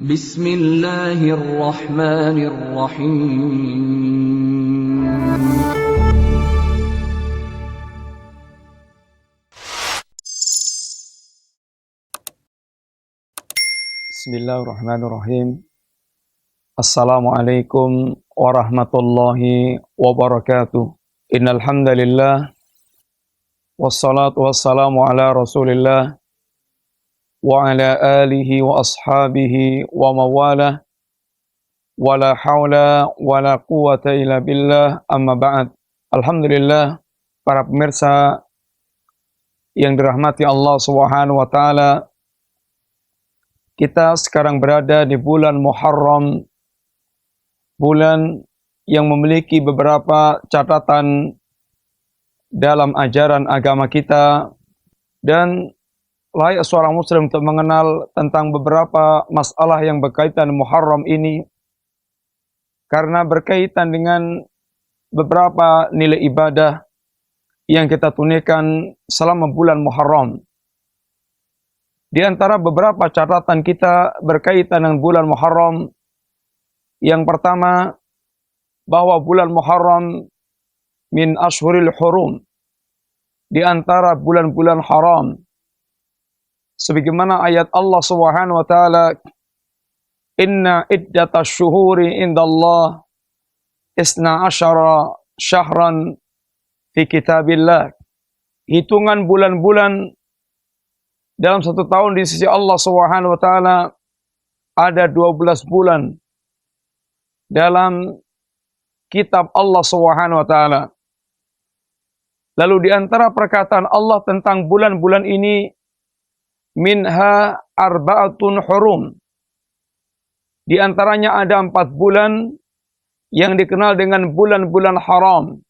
Bismillahirrahmanirrahim. Bismillahirrahmanirrahim. Assalamualaikum warahmatullahi wabarakatuh. Innal hamdalillah wassalatu wassalamu ala Rasulillah wa ala alihi wa ashabihi wa mawalah. Wala haula wala quwata illa billah, amma ba'd. Alhamdulillah, para pemirsa yang dirahmati Allah Subhanahu wa taala, kita sekarang berada di bulan Muharram, bulan yang memiliki beberapa catatan dalam ajaran agama kita, dan layak seorang muslim untuk mengenal tentang beberapa masalah yang berkaitan Muharram ini, karena berkaitan dengan beberapa nilai ibadah yang kita tunaikan selama bulan Muharram. Di antara beberapa catatan kita berkaitan dengan bulan Muharram, yang pertama, bahwa bulan Muharram min ashhuril hurum, di antara bulan-bulan haram. Sebagaimana ayat Allah Subhanahu wa taala, inna iddatash syuhuri indallah isna asyara syahran fi kitabillah. Hitungan bulan-bulan dalam satu tahun di sisi Allah Subhanahu wa taala ada 12 bulan dalam kitab Allah Subhanahu wa taala. Lalu di antara perkataan Allah tentang bulan-bulan ini, minha arba'atun hurum. Di antaranya ada 4 bulan yang dikenal dengan bulan-bulan haram.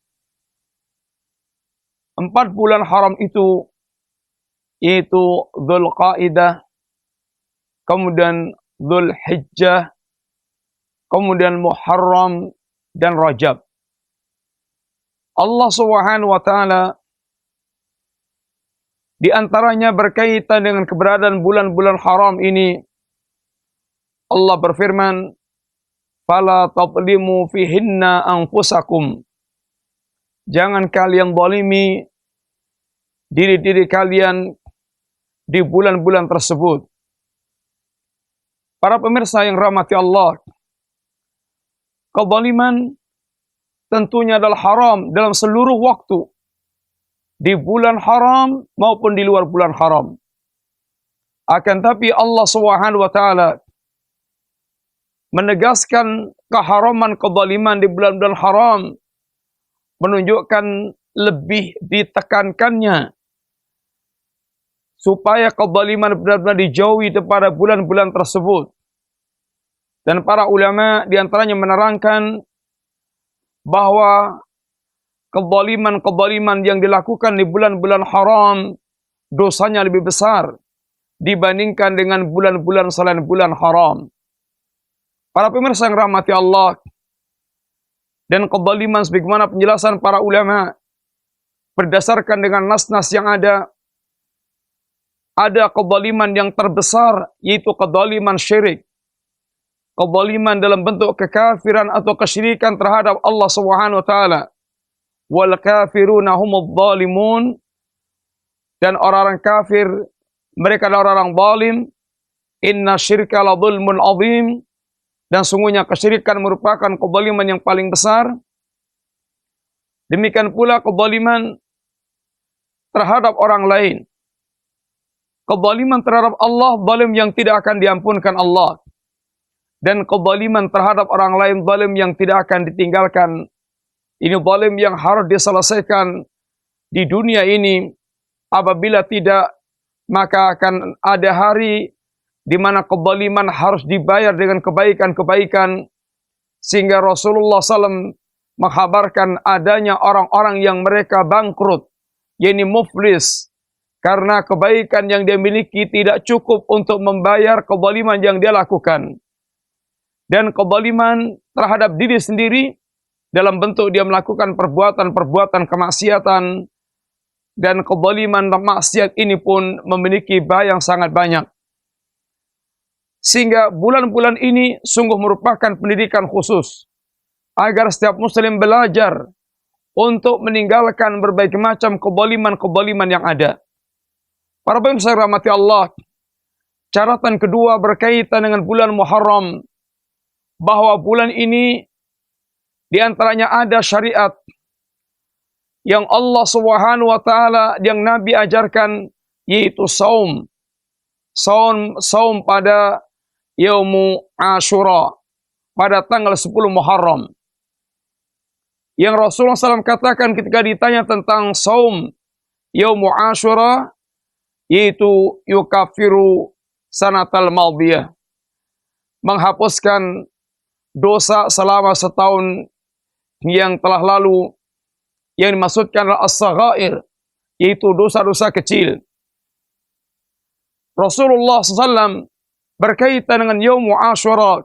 4 bulan haram itu yaitu Dzulqa'dah, kemudian Dzulhijjah, kemudian Muharram dan Rajab. Allah Subhanahu wa taala di antaranya berkaitan dengan keberadaan bulan-bulan haram ini, Allah berfirman, "Fala tadlimu fihinna anfusakum." Jangan kalian zalimi diri-diri kalian di bulan-bulan tersebut. Para pemirsa yang rahmati Allah, kezaliman tentunya adalah haram dalam seluruh waktu, di bulan haram maupun di luar bulan haram. Akan tapi Allah Subhanahu wa taala menegaskan keharaman kezaliman di bulan-bulan haram, menunjukkan lebih ditekankannya supaya kezaliman benar-benar dijauhi daripada bulan-bulan tersebut. Dan para ulama diantaranya menerangkan bahwa kezaliman-kezaliman yang dilakukan di bulan-bulan haram dosanya lebih besar dibandingkan dengan bulan-bulan selain bulan haram. Para pemirsa yang rahmati Allah, dan kezaliman sebagaimana penjelasan para ulama berdasarkan dengan nas-nas yang ada kezaliman yang terbesar, yaitu kezaliman syirik. Kezaliman dalam bentuk kekafiran atau kesyirikan terhadap Allah Subhanahu wa taala. Wal kafiruna humudz zalimun, dan orang-orang kafir mereka adalah orang-orang zalim. Inna syirka la dzulmun azim, dan sungguhnya kesyirikan merupakan kezaliman yang paling besar. Demikian pula kezaliman terhadap orang lain. Kezaliman terhadap Allah, zalim yang tidak akan diampunkan Allah. Dan kezaliman terhadap orang lain, zalim yang tidak akan ditinggalkan. Ini zalim yang harus diselesaikan di dunia ini. Apabila tidak, maka akan ada hari di mana kezaliman harus dibayar dengan kebaikan-kebaikan. Sehingga Rasulullah SAW menghabarkan adanya orang-orang yang mereka bangkrut, yakni muflis, karena kebaikan yang dia miliki tidak cukup untuk membayar kezaliman yang dia lakukan. Dan kezaliman terhadap diri sendiri dalam bentuk dia melakukan perbuatan-perbuatan kemaksiatan, dan kezaliman dan maksiat ini pun memiliki bahaya yang sangat banyak. Sehingga bulan-bulan ini sungguh merupakan pendidikan khusus agar setiap muslim belajar untuk meninggalkan berbagai macam kezaliman-kezaliman yang ada. Para pemirsa yang dirahmati Allah, catatan kedua berkaitan dengan bulan Muharram, bahwa bulan ini di antaranya ada syariat yang Allah Subhanahu wa taala, yang Nabi ajarkan, yaitu saum. Saum pada Yaumu Ashura, pada tanggal 10 Muharram. Yang Rasulullah SAW katakan ketika ditanya tentang saum Yaumu Ashura, yaitu yukafiru sanatal madiyah, menghapuskan dosa selama setahun yang telah lalu. Yang dimaksudkan adalah as-saghair, yaitu dosa-dosa kecil. Rasulullah SAW berkaitan dengan Yaumu Ashura,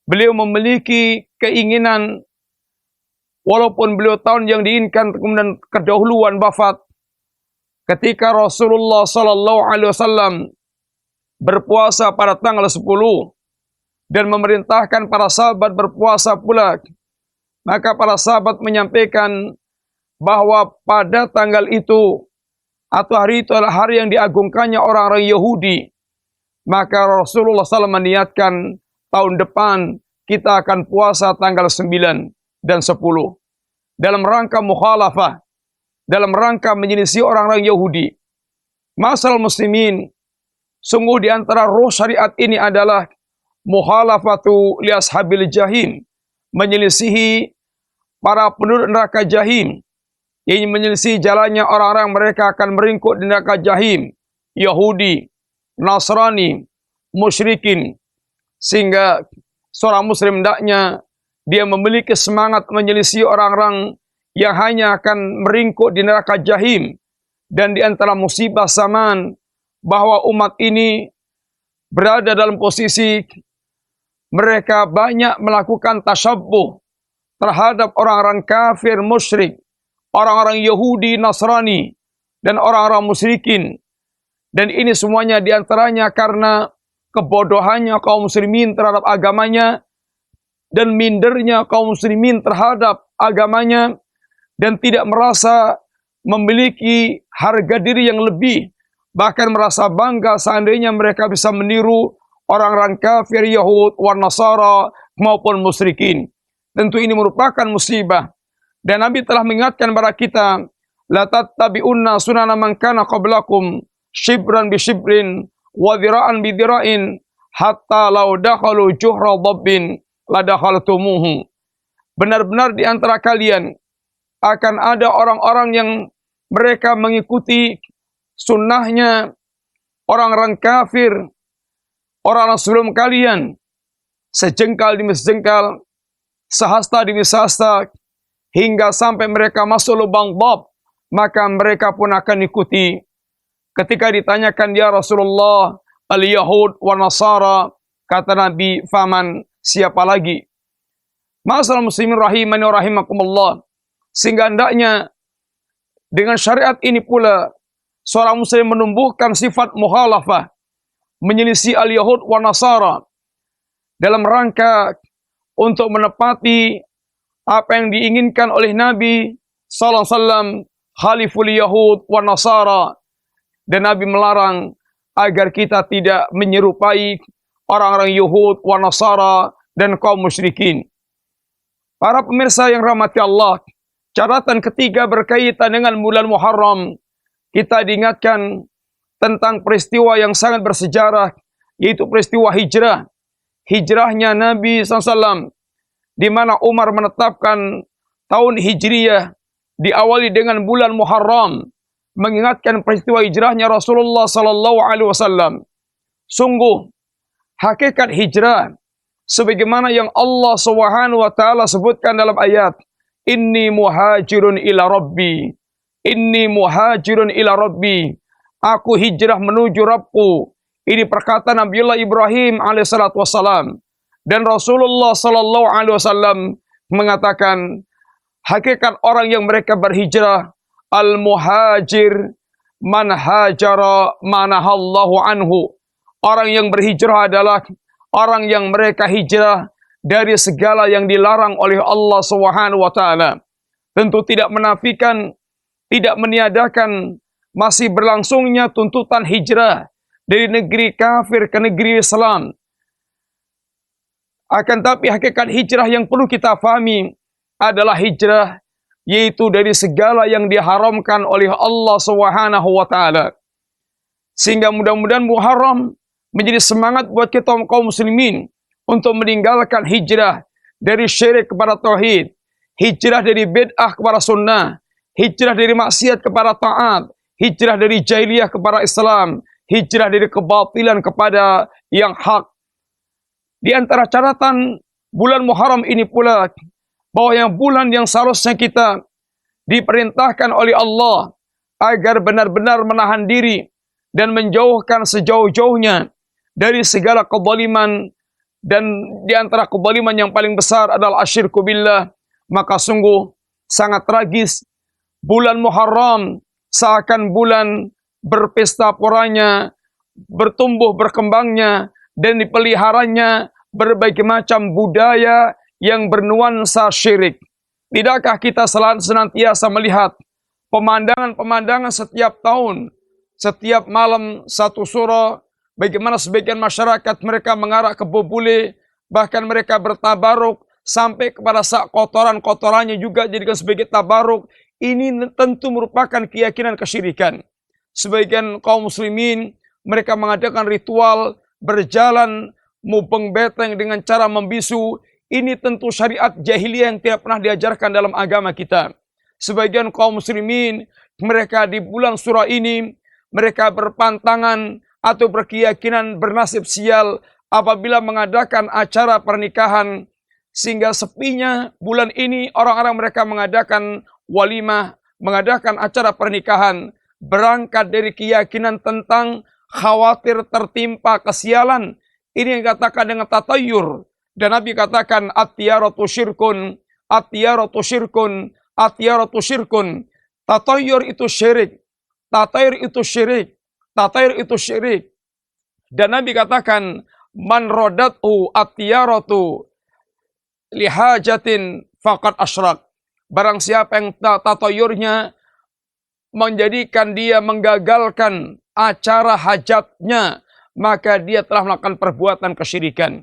beliau memiliki keinginan, walaupun beliau tahun yang diinginkan kemudian kedahuluan wafat, ketika Rasulullah SAW berpuasa pada tanggal 10 dan memerintahkan para sahabat berpuasa pula, maka para sahabat menyampaikan bahwa pada tanggal itu atau hari itu adalah hari yang diagungkannya orang-orang Yahudi. Maka Rasulullah SAW meniatkan tahun depan kita akan puasa tanggal 9 dan 10. Dalam rangka mukhalafah, dalam rangka menyelisih orang-orang Yahudi. Masalah muslimin, sungguh di antara roh syariat ini adalah mukhalafatu li ashabil jahim, menyelisihi para penduduk neraka jahim. Ini menyelisih jalannya orang-orang mereka akan meringkuk di neraka jahim, Yahudi, Nasrani, musyrikin. Sehingga seorang muslim hendaknya dia memiliki semangat menyelisih orang-orang yang hanya akan meringkuk di neraka jahim. Dan di antara musibah zaman, bahwa umat ini berada dalam posisi mereka banyak melakukan tasyabbuh terhadap orang-orang kafir musyrik, orang-orang Yahudi, Nasrani, dan orang-orang musyrikin. Dan ini semuanya diantaranya karena kebodohannya kaum muslimin terhadap agamanya, dan mindernya kaum muslimin terhadap agamanya, dan tidak merasa memiliki harga diri yang lebih, bahkan merasa bangga seandainya mereka bisa meniru orang-orang kafir Yahud, wan Nasara, maupun musyrikin. Tentu ini merupakan musibah. Dan Nabi telah mengingatkan kepada kita, la tattabi'unna sunana man kana qablakum shibran bi shibrin wa dhira'an bi dhira'in hatta law dakhalu juhra dhabbin la dakhaltumuhu. Benar-benar di antara kalian akan ada orang-orang yang mereka mengikuti sunnahnya orang-orang kafir, orang-orang sebelum kalian, sejengkal demi sejengkal, sehasta demi sehasta, hingga sampai mereka masuk lubang bab, maka mereka pun akan ikuti. Ketika ditanyakan, ya Rasulullah, al-Yahud wa Nasara, kata Nabi, faman, siapa lagi? Masalah muslimin rahimani wa rahimakumullah. Sehingga hendaknya dengan syariat ini pula seorang muslim menumbuhkan sifat mukhalafah, menyelisih al-Yahud wa Nasara, dalam rangka untuk menepati apa yang diinginkan oleh Nabi sallallahu alaihi wasallam, khaliful Yahud wa Nasara. Dan Nabi melarang agar kita tidak menyerupai orang-orang Yahud wa Nasara dan kaum musyrikin. Para pemirsa yang rahmati Allah, catatan ketiga berkaitan dengan bulan Muharram, kita diingatkan tentang peristiwa yang sangat bersejarah, yaitu peristiwa hijrah. Hijrahnya Nabi SAW, di mana Umar menetapkan tahun Hijriyah diawali dengan bulan Muharram, mengingatkan peristiwa hijrahnya Rasulullah SAW. Sungguh, hakikat hijrah, sebagaimana yang Allah Subhanahu wa taala sebutkan dalam ayat, Inni muhajirun ila Rabbi, Inni muhajirun ila Rabbi, aku hijrah menuju Rabbku. Ini perkataan Nabiullah Ibrahim alaihissalatu wassalam. Dan Rasulullah sallallahu alaihi wasallam mengatakan, hakikat orang yang mereka berhijrah, al-muhajir man hajara manahallahu anhu. Orang yang berhijrah adalah orang yang mereka hijrah dari segala yang dilarang oleh Allah Subhanahu wa taala. Tentu tidak menafikan, tidak meniadakan masih berlangsungnya tuntutan hijrah dari negeri kafir ke negeri Islam. Akan tapi hakikat hijrah yang perlu kita fahami adalah hijrah yaitu dari segala yang diharamkan oleh Allah Subhanahu wa taala. Sehingga mudah-mudahan Muharram menjadi semangat buat kita kaum muslimin untuk meninggalkan hijrah dari syirik kepada tauhid, hijrah dari bid'ah kepada sunnah, hijrah dari maksiat kepada taat, hijrah dari jahiliyah kepada Islam, hijrah dari kebatilan kepada yang hak. Di antara catatan bulan Muharram ini pula bahwa yang bulan yang seharusnya kita diperintahkan oleh Allah agar benar-benar menahan diri dan menjauhkan sejauh-jauhnya dari segala kezaliman, dan di antara kezaliman yang paling besar adalah asyirku billah. Maka sungguh sangat tragis bulan Muharram seakan bulan berpesta poranya, bertumbuh berkembangnya dan dipeliharanya berbagai macam budaya yang bernuansa syirik. Tidakkah kita senantiasa melihat pemandangan-pemandangan setiap tahun, setiap malam satu suro, bagaimana sebagian masyarakat mereka mengarah ke bubule, bahkan mereka bertabaruk sampai kepada sak kotoran-kotorannya juga jadikan sebagai tabaruk. Ini tentu merupakan keyakinan kesyirikan. Sebagian kaum muslimin mereka mengadakan ritual berjalan mubeng beteng dengan cara membisu. Ini tentu syariat jahiliyah yang tidak pernah diajarkan dalam agama kita. Sebagian kaum muslimin mereka di bulan surah ini mereka berpantangan atau berkeyakinan bernasib sial apabila mengadakan acara pernikahan, sehingga sepinya bulan ini orang-orang mereka mengadakan walimah, mengadakan acara pernikahan, berangkat dari keyakinan tentang khawatir tertimpa kesialan. Ini yang dikatakan dengan tatayur. Dan Nabi katakan at-tiyaratu syirkun, at-tiyaratu syirkun, at-tiyaratu syirkun. Tatayur itu syirik. Tatayur itu syirik. Tatayur itu syirik. Dan Nabi katakan man rodatu at-tiyaratu lihajatin faqad asyrak. Barang siapa yang tatayurnya menjadikan dia menggagalkan acara hajatnya, maka dia telah melakukan perbuatan kesyirikan.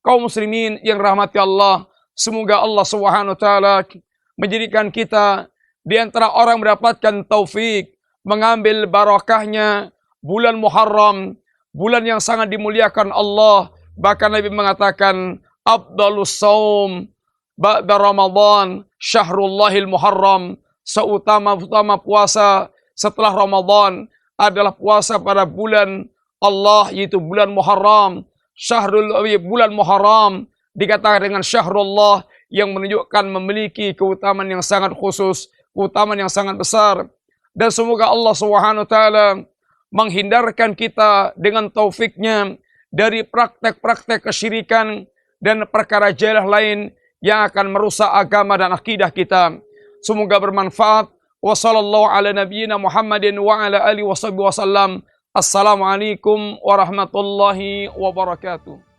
Kaum muslimin yang rahmati Allah, semoga Allah Subhanahu wa taala menjadikan kita di antara orang mendapatkan taufik mengambil barakahnya bulan Muharram, bulan yang sangat dimuliakan Allah. Bahkan Nabi mengatakan afdalus saum ba'da Ramadan syahrullahil Muharram. Seutama-utama puasa setelah Ramadan adalah puasa pada bulan Allah, yaitu bulan Muharram. Bulan Muharram dikatakan dengan syahrullah yang menunjukkan memiliki keutamaan yang sangat khusus, keutamaan yang sangat besar. Dan semoga Allah Subhanahu wa taala menghindarkan kita dengan taufiknya dari praktek-praktek kesyirikan dan perkara jalah lain yang akan merusak agama dan akidah kita. Semoga bermanfaat. Wassallallahu ala nabiyyina Muhammadin wa ala alihi wasallam. Assalamualaikum warahmatullahi wabarakatuh.